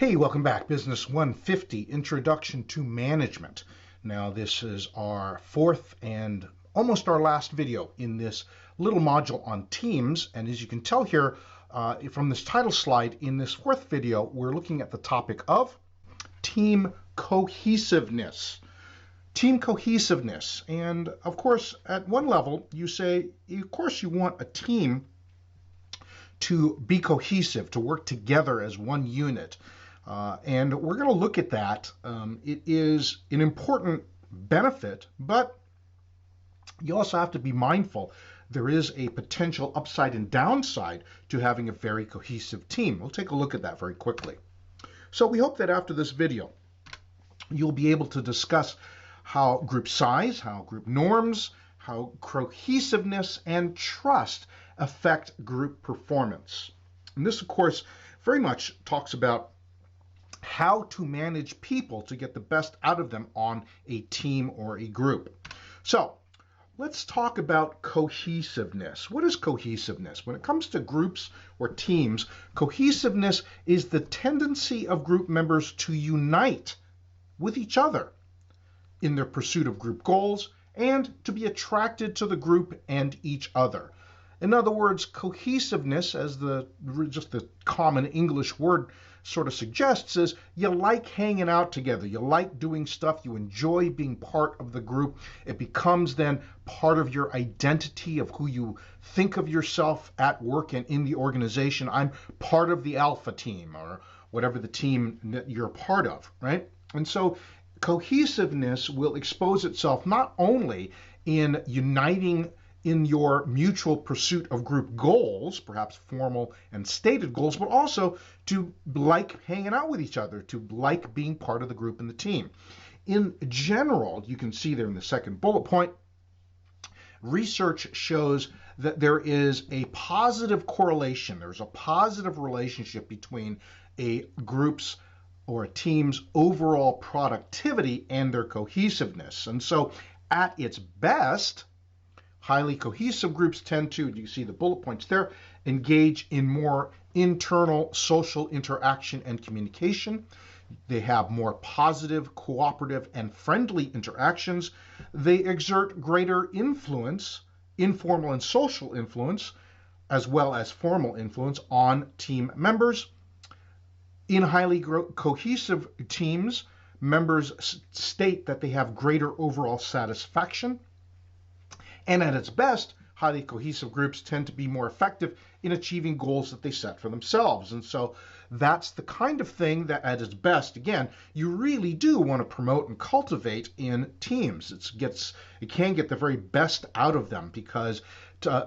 Hey, welcome back. Business 150, Introduction to Management. Now, this is our fourth and almost our last video in this little module on teams. And as you can tell here from this title slide, in this fourth video, we're looking at the topic of team cohesiveness. Team cohesiveness. And of course, at one level, you say, of course, you want a team to be cohesive, to work together as one unit. And we're going to look at that. It is an important benefit, but you also have to be mindful. There is a potential upside and downside to having a very cohesive team. We'll take a look at that very quickly. So we hope that after this video, you'll be able to discuss how group size, how group norms, how cohesiveness and trust affect group performance. And this, of course, very much talks about how to manage people to get the best out of them on a team or a group. So let's talk about cohesiveness. What is cohesiveness? When it comes to groups or teams, cohesiveness is the tendency of group members to unite with each other in their pursuit of group goals and to be attracted to the group and each other. In other words, cohesiveness, as just the common English word sort of suggests, is you like hanging out together, you like doing stuff, you enjoy being part of the group. It becomes then part of your identity of who you think of yourself at work and in the organization. I'm part of the alpha team or whatever the team that you're a part of, right? And so cohesiveness will expose itself not only in uniting in your mutual pursuit of group goals, perhaps formal and stated goals, but also to like hanging out with each other, to like being part of the group and the team. In general, you can see there in the second bullet point, research shows that there is a positive correlation, there's a positive relationship between a group's or a team's overall productivity and their cohesiveness. And so at its best, highly cohesive groups tend to, you see the bullet points there, engage in more internal social interaction and communication. They have more positive, cooperative, and friendly interactions. They exert greater influence, informal and social influence, as well as formal influence on team members. In highly cohesive teams, members state that they have greater overall satisfaction. And at its best, highly cohesive groups tend to be more effective in achieving goals that they set for themselves. And so that's the kind of thing that at its best, again, you really do want to promote and cultivate in teams. It can get the very best out of them because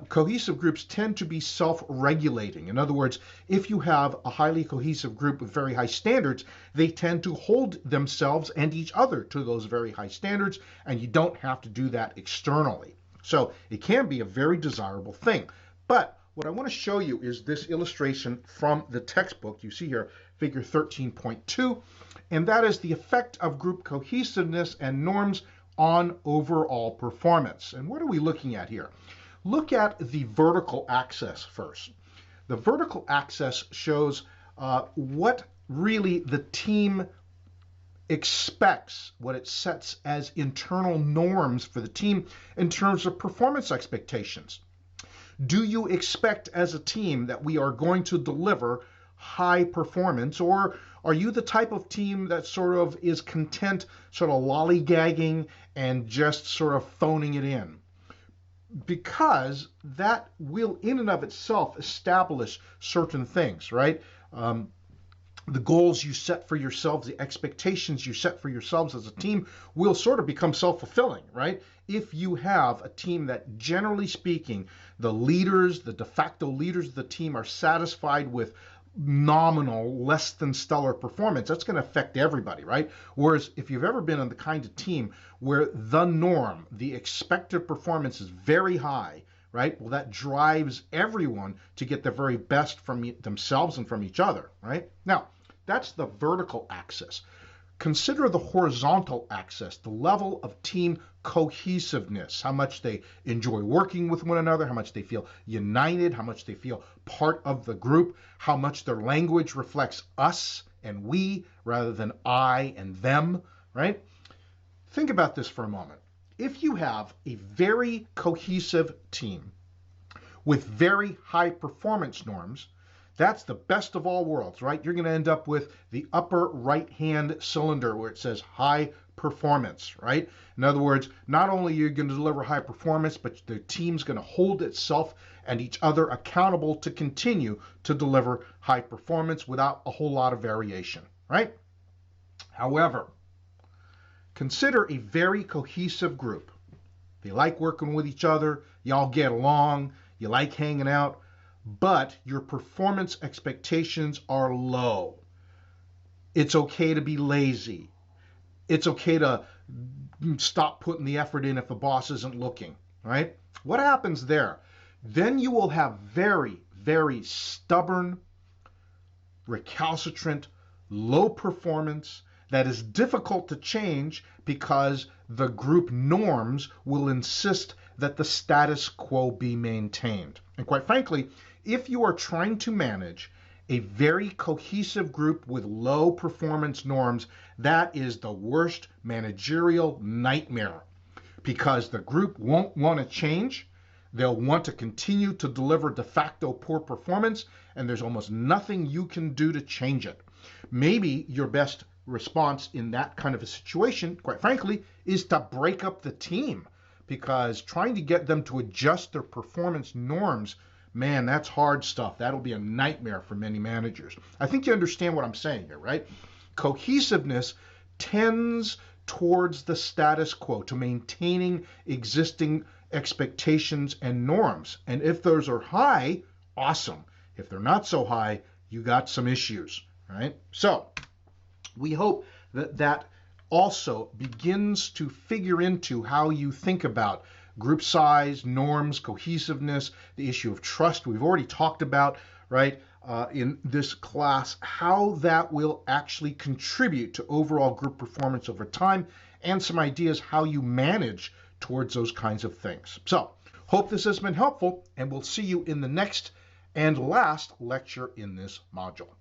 cohesive groups tend to be self-regulating. In other words, if you have a highly cohesive group with very high standards, they tend to hold themselves and each other to those very high standards, and you don't have to do that externally. So it can be a very desirable thing. But what I want to show you is this illustration from the textbook. You see here, figure 13.2, and that is the effect of group cohesiveness and norms on overall performance. And what are we looking at here? Look at the vertical axis first. The vertical axis shows what really the team expects, what it sets as internal norms for the team in terms of performance expectations. Do you expect as a team that we are going to deliver high performance, or are you the type of team that sort of is content sort of lollygagging and just sort of phoning it in? Because that will in and of itself establish certain things, right? The goals you set for yourselves, the expectations you set for yourselves as a team will sort of become self-fulfilling, right? If you have a team that, generally speaking, the leaders, the de facto leaders of the team are satisfied with nominal, less than stellar performance, that's going to affect everybody, right? Whereas if you've ever been on the kind of team where the norm, the expected performance is very high, right? Well, that drives everyone to get the very best from themselves and from each other, right? Now, that's the vertical axis. Consider the horizontal axis, the level of team cohesiveness, how much they enjoy working with one another, how much they feel united, how much they feel part of the group, how much their language reflects us and we rather than I and them, right? Think about this for a moment. If you have a very cohesive team with very high performance norms, that's the best of all worlds, right? You're going to end up with the upper right-hand cylinder where it says high performance, right? In other words, not only are you going to deliver high performance, but the team's going to hold itself and each other accountable to continue to deliver high performance without a whole lot of variation, right? However, consider a very cohesive group. They like working with each other, y'all get along, you like hanging out, but your performance expectations are low. It's okay to be lazy. It's okay to stop putting the effort in if the boss isn't looking, right? What happens there? Then you will have very, very stubborn, recalcitrant, low performance that is difficult to change because the group norms will insist that the status quo be maintained. And quite frankly, if you are trying to manage a very cohesive group with low performance norms, that is the worst managerial nightmare because the group won't want to change. They'll want to continue to deliver de facto poor performance, and there's almost nothing you can do to change it. Maybe your best response in that kind of a situation, quite frankly, is to break up the team, because trying to get them to adjust their performance norms, man, that's hard stuff. That'll be a nightmare for many managers. I think you understand what I'm saying here, right? Cohesiveness tends towards the status quo, to maintaining existing expectations and norms. And if those are high, awesome. If they're not so high, you got some issues, right? So we hope that that also begins to figure into how you think about group size, norms, cohesiveness, the issue of trust we've already talked about, right, in this class, how that will actually contribute to overall group performance over time, and some ideas how you manage towards those kinds of things. So, hope this has been helpful, and we'll see you in the next and last lecture in this module.